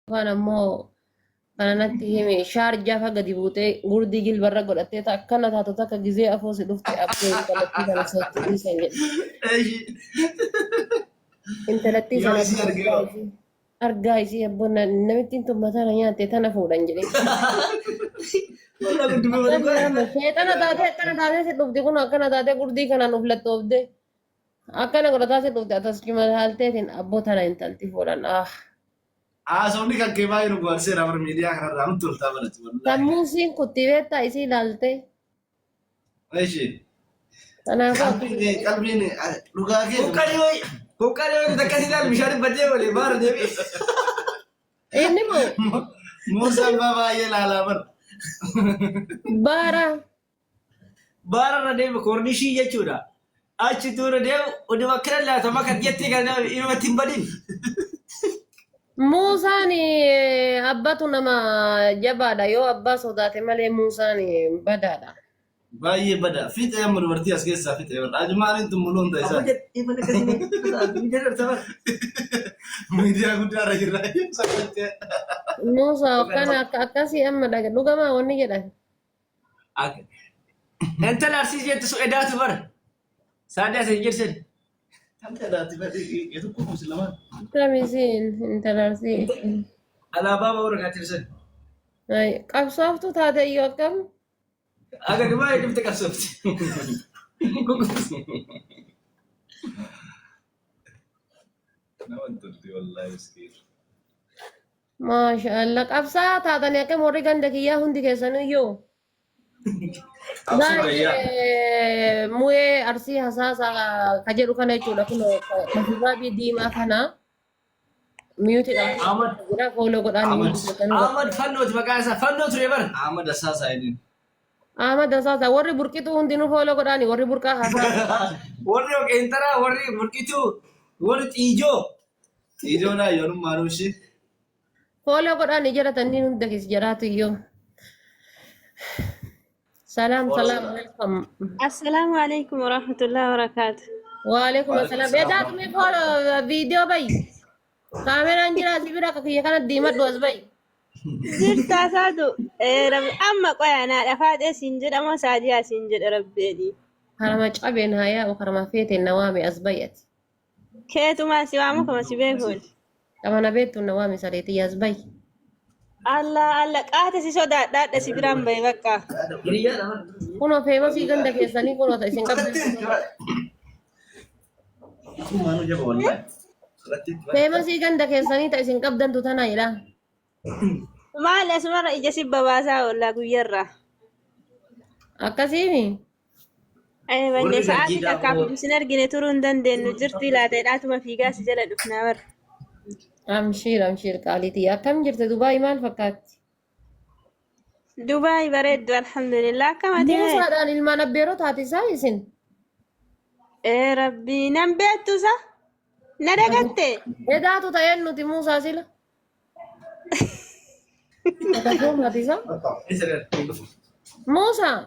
Kan ammoo kanatti hime shaarjaa faga dibutee gurdii jilbarra godhattee akkana taatu takka gizee afoo si dhufte abbee intalattii sana sotti dhiisan jedhe. Intalattii Yoo sana isi arginu. argaa isii abboon namittiin tummataa na nyaatte tana fuudhan jedhe. Wala gudduma wali baay'ee. Sheexana taatee si dhufti kun akkana taatee gurdii kanaan uf lattoofte. Akkana godhataa si dhufte atas cima haalteetiin abboo tana intalti fuudhan. Haasawni kan kee baay'ee nu bohaarseera bara miidiyaa kanarraa nutti toltaa barate wallahi. Sammuusiin kutti beektaa isii ilaalte. Eeshi. Kanaafuu Qalbiin dhugaa kee. Bukan yo kita kasih dalam bisa dibaca boleh baru dia. inni moo Muusaan baay'ee ilaalaa bara. baara Bara dia kornisi je cuda. Aci tu dia udah makan lah sama kan dia tinggal ini timbadin. Muusaan abbatu nama jabaadha yoo abbaa sodaate malee Muusaan badaadha. Baay'ee bada. Fiixee amma dubartii as keessaa fiixee bara. Ajumaaniin tumuluun ta'e isaa. Ini mana kasih ni? Ini ada sama. Miidiyaa guddaarra jirra. Muusaa akkasii amma dhaga dhugamaa wanni jedhan. Ente larsi je tu edah tu bar. Sada sejir sen. Kan ta'aati badii itu kumus lamaan. Kamisiin intalarsi. Alaba baru katir sen. Qabsooftu taate iyyuu akkam Agak dua ini kita kasut. Nama turti wallahi miskiin. maashaallah qabsaa taatanii akkam warri ganda kiyyaa hundi keessanuu iyyuu. Baay'ee mu'ee arsii hasaasaa ka jedhu kana jechuudha kun kafibaabii diimaa kana miyuutidha. Ahmad. Jira kooloo godhaan Ahmad Fannot makasa Fannot rebar. Ahmad Asaasaa jedhin. Ahmad Asaasaa warri burqituu hundinuu kooloo godhaani warri burqaa hasaa. Warri entara warri burkitu warri tijo. Ijoodhaa yoonummaa nuushi. Kooloo godhaani jedhatanii hunda keessa jiraatu iyyuu. Salaam welcome. Assalamualaikum warahmatullahi wabarakatuh. Waalaikum assalam. Beedaa tumee kooloo viidiyoo bayi. Kaameraan jira asii bira akka kiyya kana diimadhu as bayi. Jirta saatu rabbi amma qoyaanaa dhafaadhee siin jedhama saadiyaa siin jedhe rabbeedhi. Karama cabeen haa yaa'u karama feeteen na waame as bayyati. Keetumaa si waamu kama si beekuun. Qabana beektu na waame sareetii as bayi. Allah qaata si sodaadhaadha si biraan bahe bakka. Kunoo feemasii ganda keessanii kunoo ta'e isin qabdan. Kumaanuu jaba wallahi. Feemasii ganda keessanii ta'e isin qabdantu tana jedha. Maal asumarra ija si babaasaa oollaa guyyarraa. Akkasiimi. Banne sa'aatii takkaaf sin argine turuu hin dandeenyu jirti laateedhaatuma fiigaa si jala dhufnaa bara. Amshiir qaalitii akkam jirte Dubaay maal fakkaatti? Dubaay bareeddu alhamdulillah akkamati. Muusaadhaan ilmaan abbeeroo taatisaa isin? Rabbi nan beektusa na dagatte. Edaatu ta'een nuti Muusaa sila. Taatisaa? Muusaa?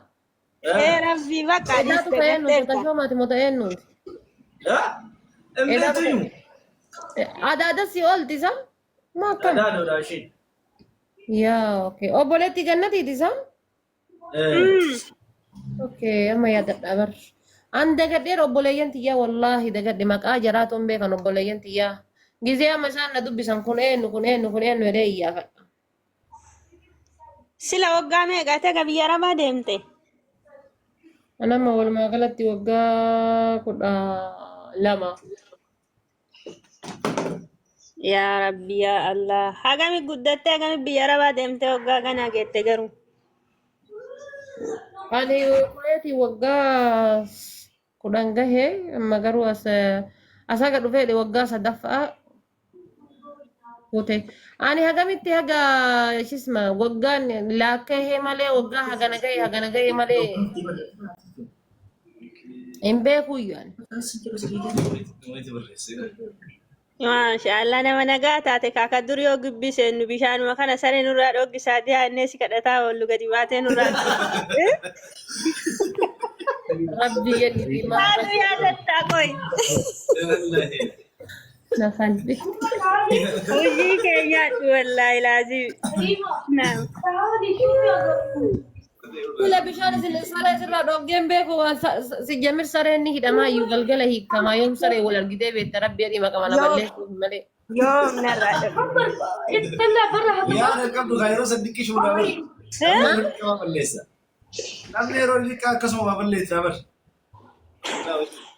Rabbi bakka Edaatu ta'een nuti tashoomati moo ta'een nuti? Edaatu yu. Adaada si ooltisa? Maa akkam? Ada dah sih. Yaa okay. Obboleetti gannatiitisa? Okay, amma yaadadha bar. An dagadheer obboleeyyan tiyyaa wallaahi dagadhe maqaa jaraatu hin beekan obboleeyyan tiyyaa. Gizee amma isaan na dubbisan kun eenyu jedhee iyyaafadha. Sila waggaa meeqa ta'e biyya Arabaa deemte? Anamma walumaa galatti waggaa 12. Yaa Rabbi yaa Allah. Hagami guddattee hagami biyya Arabaa deemte waggaa kana geette garuu. Ani kuleetii waggaa 10 gahee amma garuu asaga dhufeedhe waggaa 3ffaa kute. Ani hagamitti haga shisma waggaan laakkahee malee waggaa hagana gahee malee hin beekuyyaan. Maashaallah nama nagaa taate kaaka dur yoo gibbii seennu bishaanuma kana saree nurraa dhoggisaa dhiyaannee si kadhataa oollu gadi baatee nurraa. Rabbi jedhi Maatu yaadattaa qoy. نخلي Hojii keenyaatti wallaahi laazim. Naam. ولا بشان سرى سرى دوغين بيكو سجمر سرى اني هدما يغلغل هي كما يوم سرى ولا الجدي بيتربي دي ما كمان بلش ملي Yoom narraa dhabu. يا أنا قبل غيره صدقني شو دابر ما بلسه نعم نيرو اللي كاسمه ما بليت دابر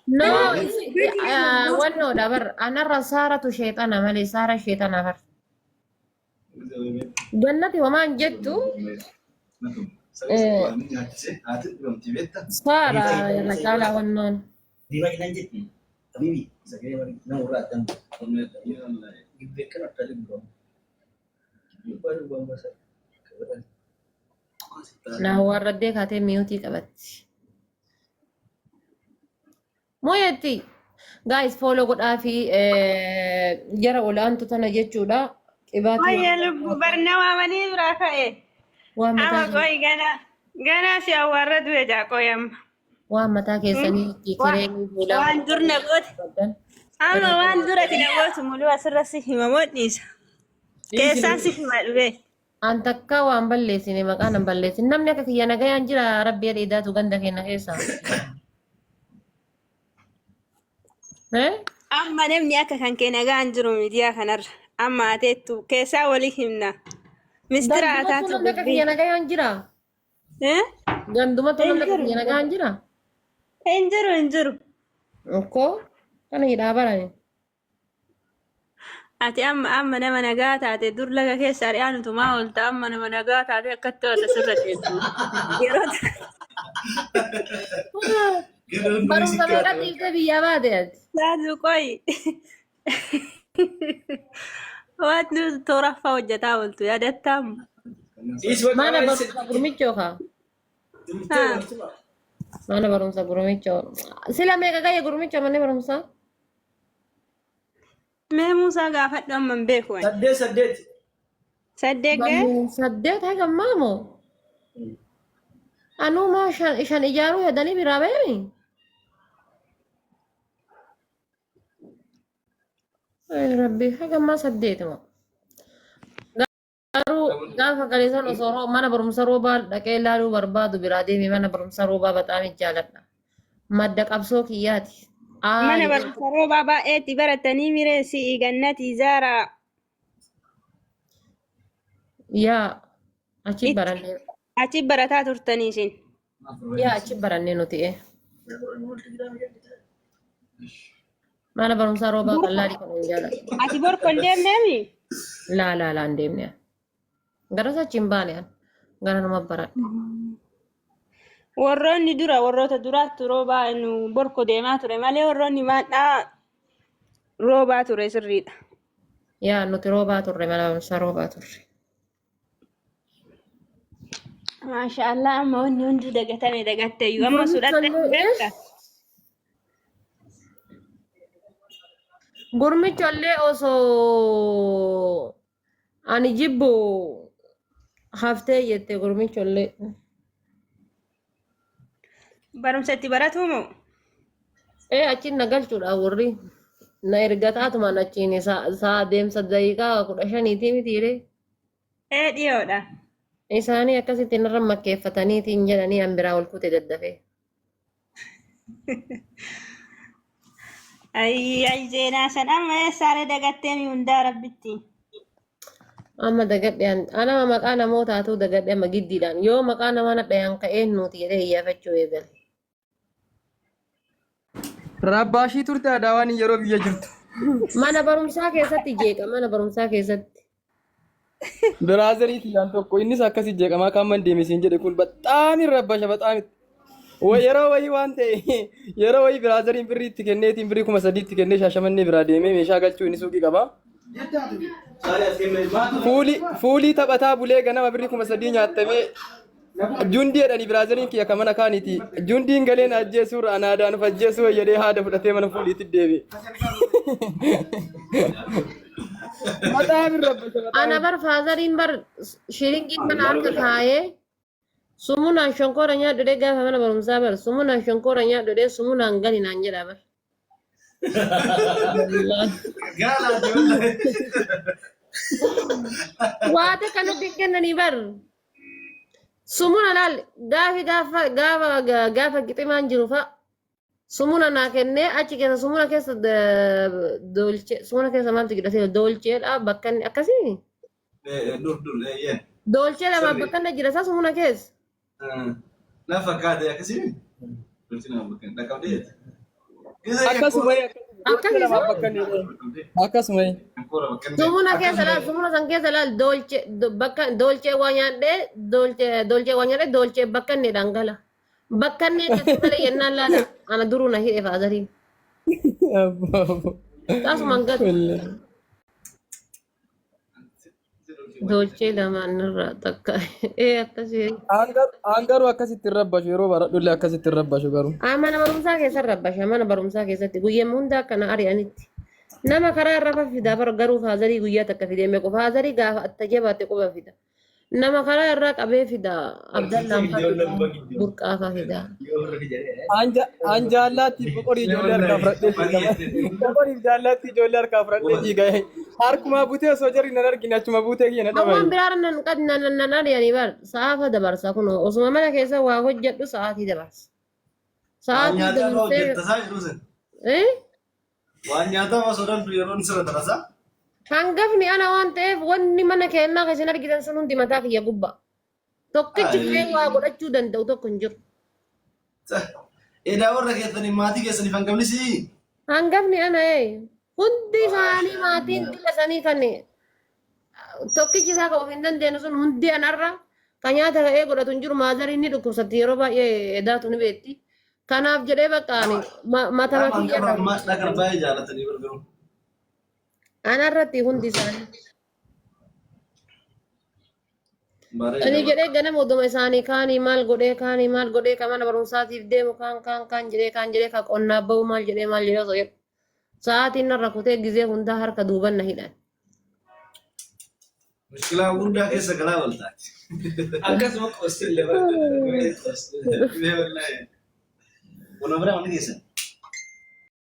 نو ونو دبر انا رسارة شيطان ملي سارة شيطان بر جنتي وما جدت سارة رجالة والنون Di ba kinanjit ni? Habibi, sagay mo na uratan. Gibbe ka na talim ko. Yung paano ba masa? Kawalan. لا هو الرديك هاتي ميوتي كبت مو يتي guys follow قد في جرى ولا أنتو تنجتشو لا إباتي Wayya lubbu barnamaanii biraa ka'e. Ama وامتا qoy ganaa si awwaarra du'e jaaqoyamma. وامتا كيساني كيكيريني فولا Waan dur na goote. Amma waan dura ati na gootu muluu asirra si hima modhiisa. Keessaa si hima dhufe. أنتكا وان بلسيني مكانا بلسين نمني أكا كيانا غيان جرى ربي ريدا تغندا كينا كيسا Amma namni akka kan kee nagaan jiru miidiyaa kanarra. Amma ateettu keessaa walii himna. Mistira ataatu نمني أكا dubbii. كيانا غيان جرى غندوما تو نمني أكا كيانا غيان جرى Hin jiru. أوكو أنا يدا براني Ati amma nama nagaa taate dur laga keessa ari'aanutu maa oolta amma nama nagaa taate akkatti oola sirra teessu. Yeroo برمسا ميقا تيفتا بيا بادت taatu qoyi. Waan nuti tooraffaa hojjetaa ooltu yaadattamu. mana barumsa gurmichoka mana barumsa gurmicho sila meeqa gaya gurmicho manni barumsa Mee Muusaa gaafadhu amma hin beeku ani. Saddeet. Saddeet ga'e? saddeet haga maamo anu ma shan ijaaruu yadanii biraa bayani ay rabbi haga ma saddeet mo garuu gaafa galeessan osoo mana barumsa roobaa dhaqee ilaaluu barbaadu biraa deemi mana barumsa roobaa baxaami jaaladha madda qabsoo kiyyaati Mana barumsa roobaa baay'eetti baratanii mireessi gannati zaaraa. yaa achi barannee Achi barataa turtanii isin. yaa achi barannee nuti mana barumsa roobaa qallaadhi kan hin jaaladhu Ati borko hin deemneemi? laa hin deemne gara sachi hin baane an gara nama baradha Warroota duraatti roobaa nu borko deemaa ture malee warroonni maadhaa roobaa ture sirriidha. yaa nuti roobaa turre mana barumsa roobaa turre Maasha Allah amma wanni hundi dagatame dagatteeyyuu amma sudhatte beekta. gurmichollee osoo ani jibbu haftee jette gurmichollee Barumsa itti baratuu moo? achiin na galchuudha warri na ergataatumaan achiin isaa deemsa daqiiqaa 15 mitiire Dhiyoodha. isaanii akkasitti narra makkeeffataniitiin jedhanii an biraa ol kute daddafee Ay zeenaa san amma eessaare dagatteemi hundaa rabbitti. amma dagadhe ana maqaa namootaatu dagadhe amma giddiidhaan yoo maqaa nama nadhayan ka'een nuti jedhee iyyaafachuu eegale. Rabbaashii turte adaawaan yeroo biyya jirtu. Mana barumsaa keessatti jeeqa mana barumsaa keessatti. Biraazariiti yaan tokko innis akkasii jeeqamaa kan man deemisiin jedhe kun baxaami rabbasha baxaami. Yeroo wayii waan ta'e yeroo wayii biraazariin birrii itti kenneetiin birrii 3,000 itti kennee shaashamannee biraa deemee meeshaa galchuu inni suuqii qaba. Fuulii taphataa bulee ganama birrii 3,000 nyaattamee jundii jedhanii biraazariin kiyya kan mana kaaniiti. Jundiin galeen ajjeesuu anaadaan of ajjeesuu jedhee haada fudhatee mana fuuliitti deebi'e. Ana bar faazariin bar shiringiin kana harka kaayee sumunaan shonkora nyaadhu gaafa mana barumsaa bar sumunaan shonkora nyaadhu sumunaan gadi naan jedha bar. قال والله Waate kanatti kennanii bar. Sumuna laal gaafa qiximaan jiru fa'a. Sumuna naa kennee achi keessa sumuna keessa dolchee sumuna keessa maaltu jedhatee dolcheedha bakka inni akkasii. دور ايه Dolchee lama bakka inni jira isaa sumuna keessa. لا فكاد يا كسيم قلت لنا ممكن ده كوديت Akkasuma Akkasii akkasuma sumuna keessa laal sumuna san keessa laal dolchee bakka dolchee waa nyaadhee dolchee waa nyaadhee dolchee bakka inni dhangala. Bakka inni akkasii malee yennaan laala ana duruu na hidhe faazariin. Taasumaan gad dolchee lamaan irraa takka akkasii. Garuu akkasitti hin rabbashu yeroo baradhullee akkasitti hin rabbashu garuu. Mana barumsaa keessa rabbasha mana barumsaa keessatti guyyaa hunda akkana ari'anitti. Nama karaa irra faffidaa bara garuu faazarii guyyaa takka fidee meeqo faazarii gaafa atta jabaate quba fida. Nama karaa irraa qabee fida Abdallaan burqaa fida. Anjaalaatti boqorii ijoollee harkaa fudhadhee fiigama. Boqoriif jaallaatti ijoollee harkaa fudhadhee fiigame. Harkuma butee osoo jarri nan argine achuma butee kiyya na dhabame. Awwaan biraara nan ari'anii bar sa'aafa dabarsa kun osuma mana keessa waa hojjedhu sa'aatii dabarsa. Sa'aatii dabarsee. waan nyaataaf osoo dandu yeroon sirra darasa. Hangafni ana waan ta'eef wanni mana keenyaa kan isin argitan sun hundi mataa kiyya gubbaa. Tokkichi filee waa godhachuu danda'u tokko hin jiru. Edaa warra keessanii maatii keessaniif hangafni si. Hangafni ana hundi isaanii maatiin kila sanii kan tokkichi isaa kan of hin dandeenye sun hundi anarra kan nyaata ka'ee godhatu hin jiru maazariin ni dhukkubsatti yeroo baay'ee edaatu ni beetti. Kanaaf jedhee bakkaani mata matii jedha. Dhagar baay'ee jaalatanii gargaaru. Anarratti hundi isaanii. Ani jedhee ganama oduma isaanii kaanii maal godhee kan mana barumsaatiif deemu kaan jedhee kan qonnaa bahu maal jedhee osoo jedhu. Sa'aatiin narra kutee gizee hundaa harka duuban na hidhan. Mushkilaa guddaa keessa galaa waltaati. Akkasuma qoostillee bara. Kuna bira wanni keessan.